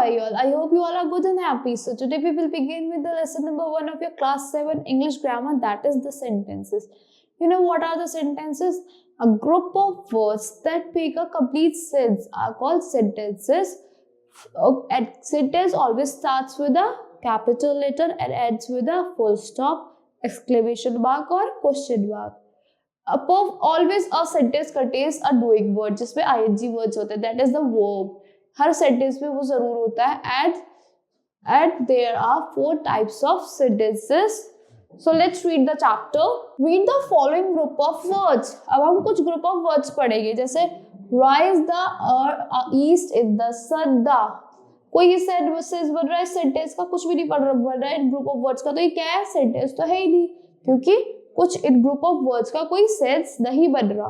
are you all? I hope you all are good and happy. So today we will begin with the lesson number 1 of your class 7 English grammar, that is the sentences. You know what are the sentences? A group of words that make a complete sense are called sentences. A sentence always starts with a capital letter and ends with a full stop, exclamation mark or question mark. Always a sentence contains a doing word जिसमें ing words होते हैं, that is the verb. Her sentence में वो जरूर होता है. And there are 4 types of sentences. So let's read the chapter. Read the following group of words. अब हम कुछ group of words पढ़ेंगे, जैसे rise the east in the sun the. कोई ये सेंटेंस बन रहा है, सेंटेंस का कुछ भी नहीं बन रहा है ग्रुप ऑफ वर्ड्स का, तो ये क्या है? सेंटेंस तो है ही नहीं, क्योंकि कुछ इन ग्रुप ऑफ वर्ड्स का कोई सेंस नहीं बन रहा.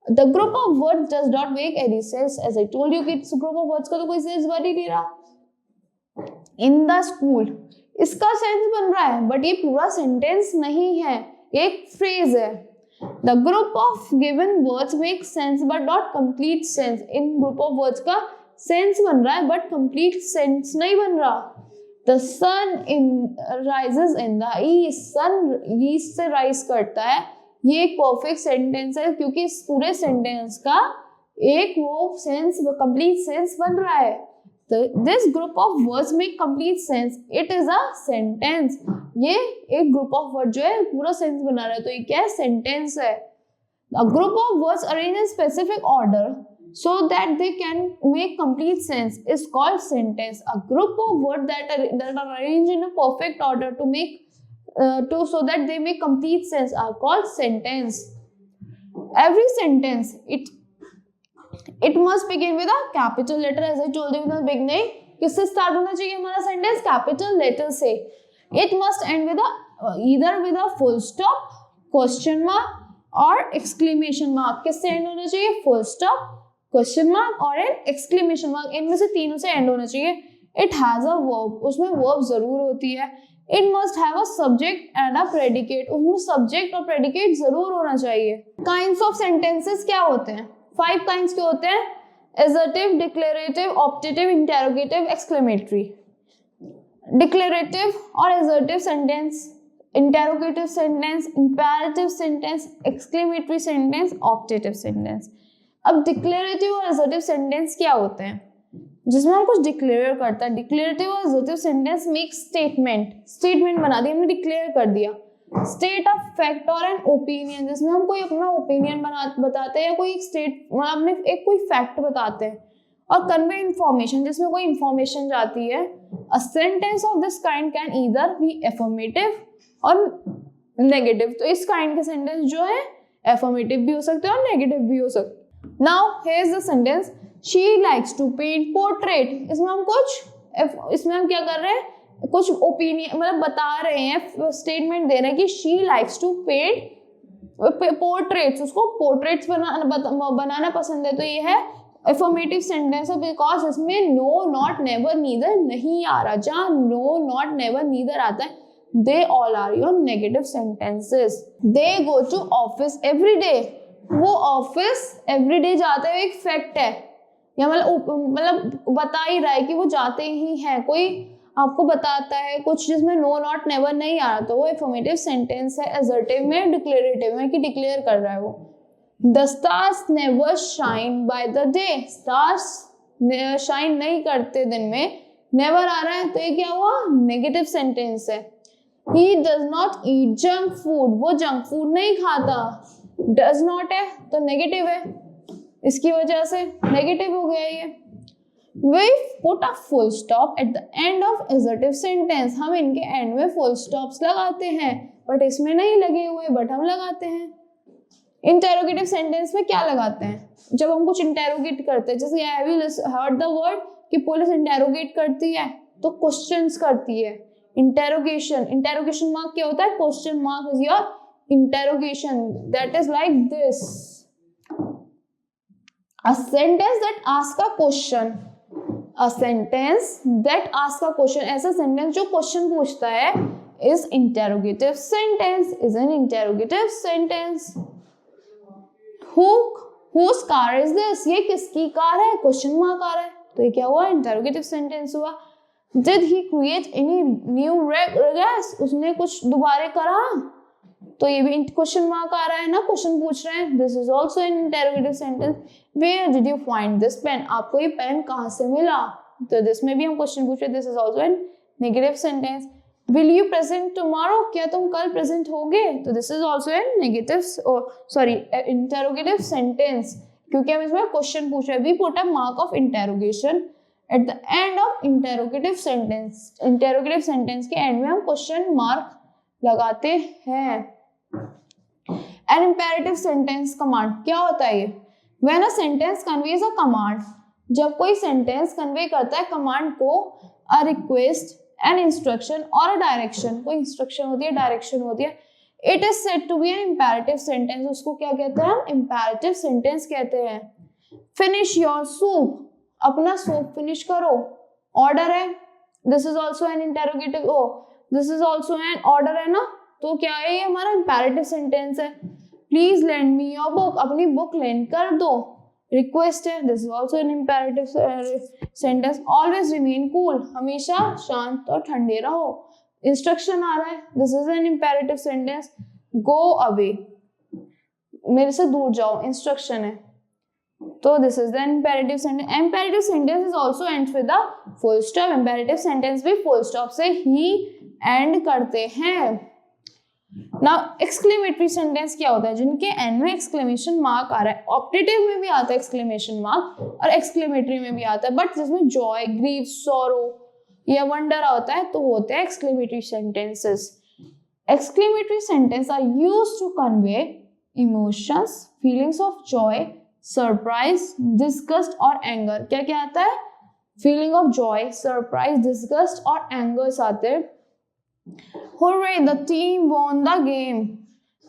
The group of words does not make any sense, as I told you कि इस ग्रुप ऑफ वर्ड्स का तो कोई सेंस बन ही नहीं रहा. इन द स्कूल, इसका सेंस बन रहा है, बट ये पूरा सेंटेंस नहीं है, ये एक फ्रेज है. The group of given words make sense but not complete sense. In group of words का सेंस बन रहा है बट कंप्लीट सेंस नहीं बन रहा. The sun rises in the east. Sun east से राइज करता है. ये एक परफेक्ट सेंटेंस है क्योंकि इस पूरे सेंटेंस का एक वो सेंस, कंप्लीट सेंस बन रहा है. This group of words make complete sense. It is a sentence. ये एक ग्रुप ऑफ वर्ड जो है पूरा सेंस बना रहा है, तो ये क्या है? सेंटेंस है. A group of words arranged in specific order so that they can make complete sense is called sentence. A group of words that are arranged in a perfect order to make so that they make complete sense are called sentence. Every sentence it must begin with a capital letter, as I told you in the beginning. किससे start होना चाहिए हमारा sentence? Capital letter से. It must end with either with a full stop, question mark और exclamation mark. किससे and होना चाहिए? Full stop, question mark और एन एक्सक्लेमेशन मार्क. इनमें से तीनों से एंड होना चाहिए. इट हैज अ वर्ब, उसमें वर्ब जरूर होती है. It must have a subject and a predicate, उसमें सब्जेक्ट और प्रेडिकेट जरूर होना चाहिए. काइंड्स ऑफ सेंटेंसेस क्या होते हैं? 5 काइंड्स के होते हैं: assertive, declarative, optative, interrogative, exclamatory. Declarative और assertive sentence, interrogative sentence, imperative sentence, exclamatory sentence, optative sentence. अब डिक्लेरेटिव और असर्टिव सेंटेंस क्या होते हैं? जिसमें हम कुछ डिक्लेयर करता है. डिक्लेरेटिव और असर्टिव सेंटेंस में एक स्टेटमेंट बना दी, हमने डिक्लेयर कर दिया. स्टेट ऑफ फैक्ट और एन ओपिनियन, जिसमें हम कोई अपना ओपिनियन बताते हैं या कोई स्टेट मतलब अपने एक कोई फैक्ट बताते हैं. और कन्वे इंफॉर्मेशन, जिसमें कोई इंफॉर्मेशन जाती है. A sentence of this kind can either be affirmative और नेगेटिव. तो इस काइंड के सेंटेंस जो है अफर्मेटिव भी हो सकते हैं और नेगेटिव भी हो सकते हैं. Now here's the sentence. She likes to paint portrait. इसमें हम क्या कर रहे हैं? कुछ ओपिनियन मतलब बता रहे हैं, स्टेटमेंट दे रहे हैं कि she likes to paint portraits. उसको पोर्ट्रेट्स बनाना पसंद है. तो ये है अफर्मेटिव सेंटेंस है बिकॉज इसमें नो, नॉट, नेवर, नीदर नहीं आ रहा. जहाँ नो, नॉट, नेवर, नीदर आता है, they all are your negative sentences. They go to office every day. वो ऑफिस एवरीडे जाते हैं, एक फैक्ट है या मतलब बता ही रहा है कि वो जाते ही हैं. कोई आपको बताता है कुछ जिसमें नो, नॉट, नेवर नहीं आ रहा, तो वो अफर्मेटिव सेंटेंस है. असर्टिव में, डिक्लेरेटिव में कि डिक्लेयर कर रहा है वो. The stars never shine by the day. Stars shine नहीं करते दिन में, नेवर आ रहा है, तो ये क्या हुआ? नेगेटिव सेंटेंस है. He does not eat junk food, वो जंक फूड नहीं खाता. डज नॉट है तो नेगेटिव है, इसकी वजह से नेगेटिव हो गया ये. We put a full stop at the end of assertive sentence. हम इनके एंड में फुल स्टॉप्स लगाते हैं, बट इसमें नहीं लगे हुए, बट हम लगाते हैं. इंटेरोगेटिव सेंटेंस में क्या लगाते हैं? जब हम कुछ इंटेरोगेट करते हैं, जैसे have you heard the word कि पुलिस इंटेरोगेट करती है, तो क्वेश्चंस करती है. इंटेरोगेशन मार्क क्या होता है? Question mark is your interrogation. That is like this. A sentence that asks a question. A sentence that asks a question. ऐसा sentence जो question पूछता है is interrogative sentence. Is an interrogative sentence. Whose car is this? ये किसकी car है? Question mark आ रहा है. तो ये क्या हुआ, इंटेरोगेटिव सेंटेंस हुआ। Did he create any new gas, उसने कुछ दोबारा करा, तो ये भी क्वेश्चन मार्क आ रहा है ना, क्वेश्चन पूछ रहे हैं। This is also an interrogative sentence. Where did you find this pen, आपको ये पेन कहाँ से मिला, तो दिस में भी हम क्वेश्चन पूछ रहे हैं। This is also an negative sentence. Will you present tomorrow, क्या तुम कल प्रेजेंट होगे, तो this is also an negative sorry interrogative sentence, क्योंकि हम इसमें क्वेश्चन पूछ रहे हैं। We put a mark of interrogation at the end of interrogative sentence. Interrogative sentence के एंड में हम क्वेश्चन मार्क लगाते हैं। एन इम्पेरेटिव सेंटेंस कमांड क्या होता है ये, when a sentence conveys a command, जब कोई सेंटेंस कन्वे करता है कमांड को, अ रिक्वेस्ट, एन इंस्ट्रक्शन और अ डायरेक्शन, कोई इंस्ट्रक्शन होती है, डायरेक्शन होती है, it is said to be an imperative sentence, उसको क्या कहते हैं, इम्पेरेटिव सेंटेंस कहते हैं। फिनिश योर सूप, अपना सूप फिनिश करो, ऑर्डर है, this is also an interrogative, oh this is also an order है ना, तो क्या है, ये हमारा इम्पेरेटिव सेंटेंस है। Please lend me your book, अपनी बुक लेंड कर दो, रिक्वेस्ट है, this is also an imperative sentence. Always remain cool, हमेशा शांत और ठंडे रहो, इंस्ट्रक्शन आ रहा है, this is an imperative sentence. Go away, मेरे से दूर जाओ, इंस्ट्रक्शन है, तो this is the imperative sentence. Imperative sentence is also ends with a full stop, imperative sentence भी फुल स्टॉप से ही एंड करते हैं। नाउ एक्सक्लेमेटरी सेंटेंस क्या होता है, जिनके एंड में एक्सक्लेमेशन मार्क आ रहा है। ऑप्टेटिव में भी आता है एक्सक्लेमेशन मार्क और एक्सक्लेमेटरी में भी आता है, बट जिसमें जॉय, ग्रीफ, सॉरो या वंडर होता है तो होते हैं exclamatory sentences. Exclamatory sentence are used to convey emotions, feelings of joy, surprise, disgust और एंगर। क्या क्या आता है, feeling of joy, surprise, disgust और एंगर्स आते हैं। Hooray, the team won the game,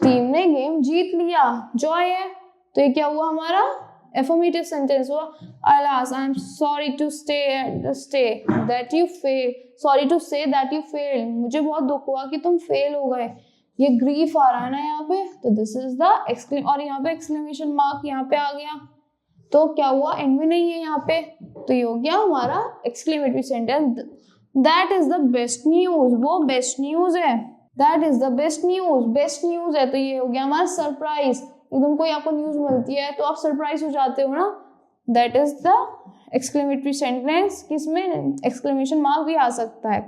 team ने गेम जीत लिया, जॉय है, तो ये क्या हुआ, हमारा एफर्मेटिव सेंटेंस हुआ। Alas, I am sorry to say that you failed, मुझे बहुत दुख हुआ कि तुम फेल हो गए, ये ग्रीफ आ रहा है ना यहाँ पे, तो दिस इज द और यहाँ पे एक्सक्लेमेशन मार्क यहाँ पे आ गया, तो क्या हुआ, एंड में नहीं है यहाँ पे, तो ये हो गया हमारा exclamatory sentence. That is the best news, वो बेस्ट न्यूज है, that is the best news है, तो ये हो गया हमारा सरप्राइज। एकदम कोई आपको न्यूज मिलती है तो आप सरप्राइज हो जाते हो ना, that is the exclamatory sentence, किसमें एक्सक्लेमेशन मार्क भी आ सकता है।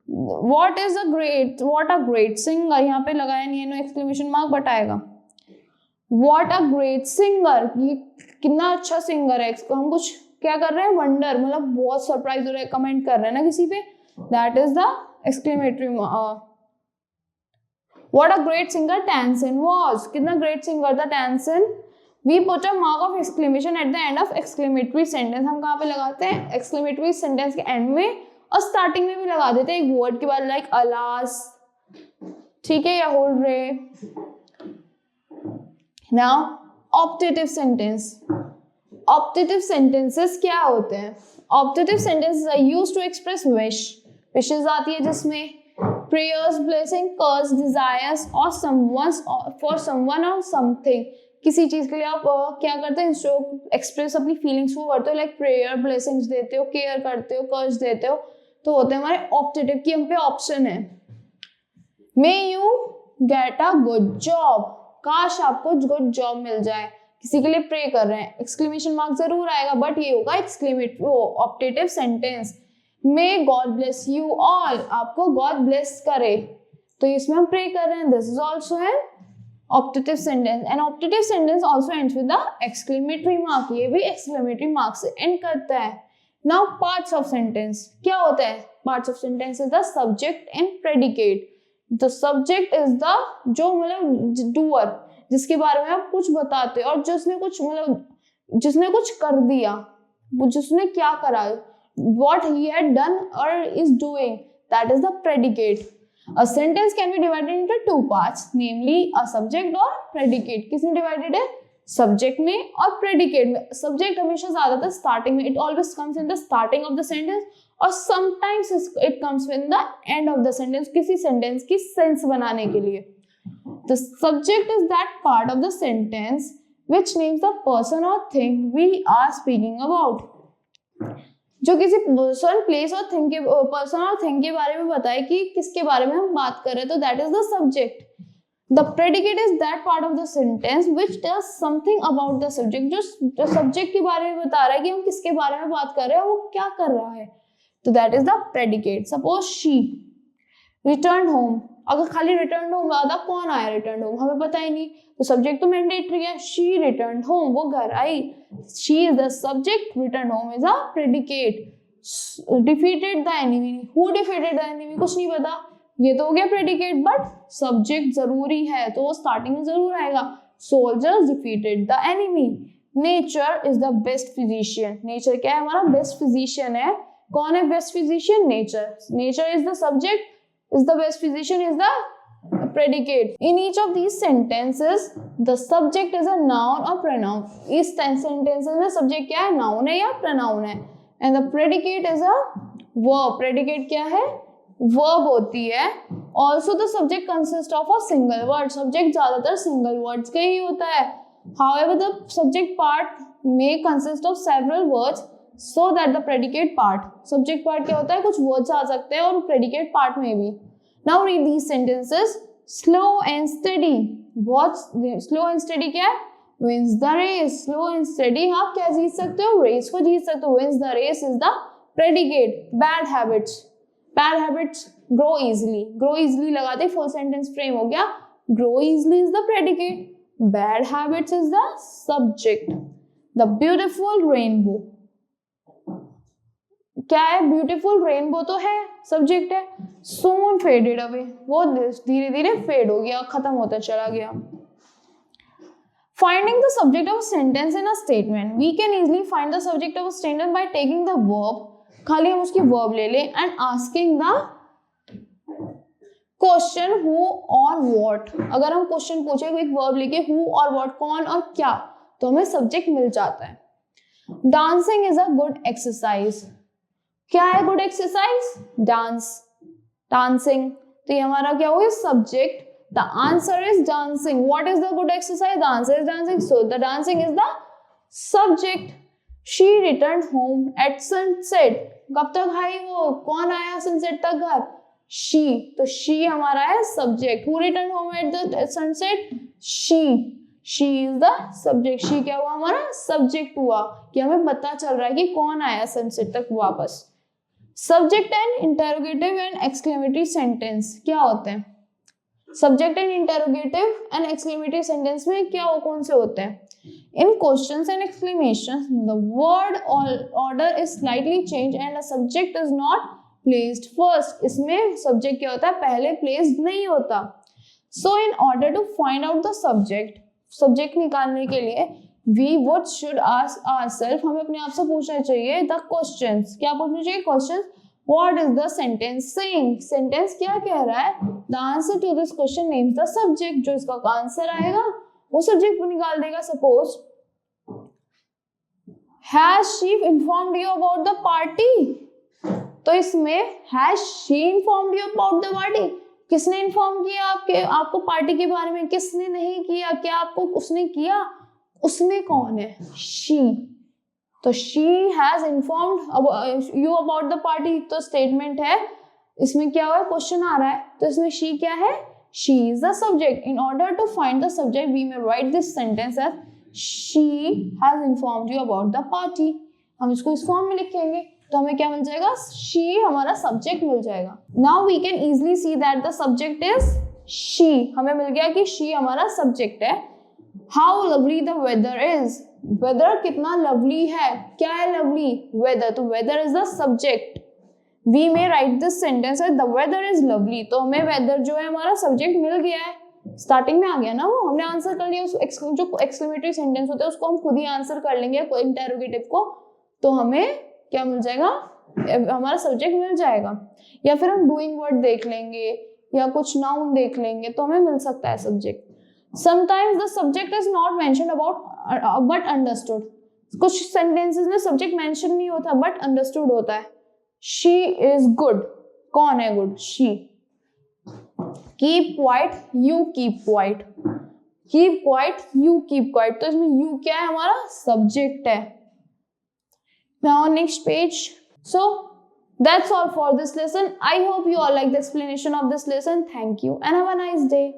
व्हाट अ ग्रेट सिंगर, यहाँ पे लगाया नहीं है नो एक्सक्लेमेशन मार्क बट आएगा। व्हाट अ ग्रेट सिंगर, ये कितना अच्छा सिंगर है, इसको हम कुछ क्या कर रहे हैं, वंडर, मतलब बहुत सरप्राइज हो रहे हैं, कमेंट कर रहे हैं ना किसी पे, that is the exclamatory. What a great singer Tansen was, कितना ग्रेट सिंगर था Tansen. We put a mark of exclamation at the end of exclamatory sentence, हम कहाँ पे लगाते हैं, एक्सक्लेमेटरी सेंटेंस के एंड में और स्टार्टिंग में भी लगा देते हैं, एक वर्ड के बाद, लाइक अलास, ठीक है, या hurray. Now optative sentence, optative sentences क्या होते हैं, optative sentences are used to express wishes आती है जिसमें, प्रेयर्स, ब्लेसिंग, कर्स, डिजायर्स और समवन्स फॉर समवन और समथिंग, किसी चीज के लिए आप क्या करते हैं, एक्सप्रेस अपनी फीलिंग्स को करते हो, लाइक प्रेयर, ब्लेसिंग्स देते हो, केयर करते हो, कर्स देते हो, तो होते हैं हमारे ऑप्टेटिव की हम पे ऑप्शन है। May you get a good job, काश आपको गुड जॉब मिल जाए, किसी के लिए प्रे कर रहे हैं, एक्सक्लेमेशन मार्क जरूर आएगा, बट ये होगा exclamatory optative sentence. May God bless you all, आपको गॉड ब्लेस करे, तो इसमें हम प्रे कर रहे हैं, this is also an optative sentence. An optative sentence also ends with the exclamatory mark, ये भी एक्सक्लेमेटरी मार्क से एंड करता है। नाउ पार्ट्स ऑफ सेंटेंस क्या होता है, parts of sentence is the subject and predicate. The subject is the, जो मतलब डूअर, जिसके बारे में आप कुछ बताते हो और जिसने कुछ मतलब जिसने कुछ कर दिया, जिसने क्या करा, what he had done or is doing, that is the predicate. A sentence can be divided into two parts, namely a subject और predicate. किसमें divided है, subject में और predicate में। subject हमेशा ज्यादातर starting में, it always comes in the starting of the sentence और sometimes it comes in the end of the sentence, किसी sentence की sense बनाने के लिए। The subject is that part of the sentence which names the person or thing we are speaking about. जो किसी person, place और thing के, person और थिंग के बारे में बताए कि किसके बारे में हम बात कर रहे हैं, तो that is the subject. The predicate is that part of the sentence which does something about the subject. जो सब्जेक्ट के बारे में बता रहा है कि हम किसके बारे में बात कर रहे हैं, वो क्या कर रहा है, तो that is the predicate. Suppose she return home. अगर खाली रिटर्न होम आधा, कौन आया रिटर्न होम, हमें पता ही नहीं, तो सब्जेक्ट तो मैंडेटरी है. शी रिटर्न होम, वो घर आई. She is the subject, return home is a predicate. Defeated the enemy, who defeated the enemy, कुछ नहीं पता, ये तो हो गया प्रेडिकेट. बट सब्जेक्ट जरूरी है, तो वो स्टार्टिंग में जरूर आएगा. Soldiers defeated the enemy. Nature is the best physician. Nature क्या है, हमारा बेस्ट फिजिशियन है. कौन है best physician, nature. Nature is the subject, is the best physician is the predicate. In each of these sentences the subject is a noun or pronoun. इस sentences में subject क्या है, noun है या pronoun है. And the predicate is a verb. predicate क्या है, verb होती है. Also the subject consists of a single word. subject ज्यादातर single words का ही होता है. However the subject part may consist of several words so that the predicate part. subject part क्या होता है, कुछ words आ सकते हैं और predicate part में भी. Now read these sentences. Slow and steady. What's slow and steady क्या है, wins the race. slow and steady आप क्या जीत सकते हो, race को जीत सकते हो. wins the race is the predicate. bad habits. bad habits grow easily. grow easily लगाते full sentence frame हो गया. grow easily is the predicate. bad habits is the subject. The beautiful rainbow. क्या है, beautiful rainbow तो है, subject है. सून faded away, वो धीरे धीरे फेड हो गया, खत्म होता चला गया. Finding the subject of sentence in a statement. We can easily find the subject of statement by taking the verb. खाली हम उसकी वर्ब ले लें and asking the question who और व्हाट. अगर हम क्वेश्चन पूछे एक वर्ब लेके हु और व्हाट, कौन और क्या, तो हमें सब्जेक्ट मिल जाता है. Dancing is a good exercise. क्या है गुड एक्सरसाइज, डांस. डांसिंग, तो ये हमारा क्या हो गया, subject. The answer is dancing. What is the good exercise, the answer is dancing, so the dancing is the subject. She return home at sunset. कब तक आई वो, कौन आया सनसेट तक घर, शी. तो शी हमारा है subject. Who return home at the sunset, she. She is the subject. She क्या हुआ, हमारा सब्जेक्ट हुआ, कि हमें पता चल रहा है कि कौन आया सनसेट तक वापस. Subject and interrogative and exclamatory sentence क्या होते हैं. Subject and interrogative and exclamatory sentence में क्या कौन से होते हैं. In questions and exclamations the word order is slightly change and the subject is not placed first. इसमें सब्जेक्ट क्या होता है, पहले प्लेस्ड नहीं होता. So in order to find out the subject, subject निकालने के लिए we what should ask ourselves, हमें अपने आप से पूछना चाहिए the questions. क्या पूछना चाहिए, questions. what is the sentence saying, sentence क्या कह रहा है. the answer to this question names the subject. जो इसका आंसर आएगा वो सब्जेक्ट को निकाल देगा. Suppose has she informed you about the party. तो इसमें has she informed you about the party, किसने इन्फॉर्म किया आपको पार्टी के बारे में, किसने नहीं किया, क्या आपको उसने किया, उसने कौन है, शी. तो she has informed you about the party, तो स्टेटमेंट है. इसमें क्या हुआ, क्वेश्चन आ रहा है, तो इसमें शी क्या है, she is the subject. In order to find the subject we may write this sentence as she has informed you about the party. हम इसको इस फॉर्म में लिखेंगे तो हमें क्या मिल जाएगा, शी हमारा सब्जेक्ट मिल जाएगा. Now we can easily see that the subject is she. हमें मिल गया कि शी हमारा सब्जेक्ट है. How lovely the weather is. Weather कितना लवली है, क्या है लवली, वेदर. तो weather is the subject. We may write this sentence as the weather is lovely. तो हमें वेदर जो है हमारा सब्जेक्ट मिल गया है. स्टार्टिंग में आ गया ना, वो हमने आंसर कर लिया. जो एक्सक्लेमेटरी सेंटेंस होता है उसको हम खुद ही आंसर कर लेंगे इंटेरोगेटिव को, तो हमें क्या मिल जाएगा, हमारा सब्जेक्ट मिल जाएगा. या फिर हम डूइंग वर्ड देख लेंगे या कुछ नाउन देख लेंगे तो हमें मिल सकता है subject. Sometimes the subject is not mentioned about but understood. कुछ सेंटेंसेस में सब्जेक्ट मेंशन नहीं होता बट अंडरस्टूड होता है. शी इज गुड, कौन है good, she. Keep quiet, you keep quiet. Keep quiet, you keep quiet. तो इसमें यू क्या है, हमारा सब्जेक्ट है. Now next page, So that's all for this lesson. I hope you all like the explanation of this lesson. Thank you and have a nice day.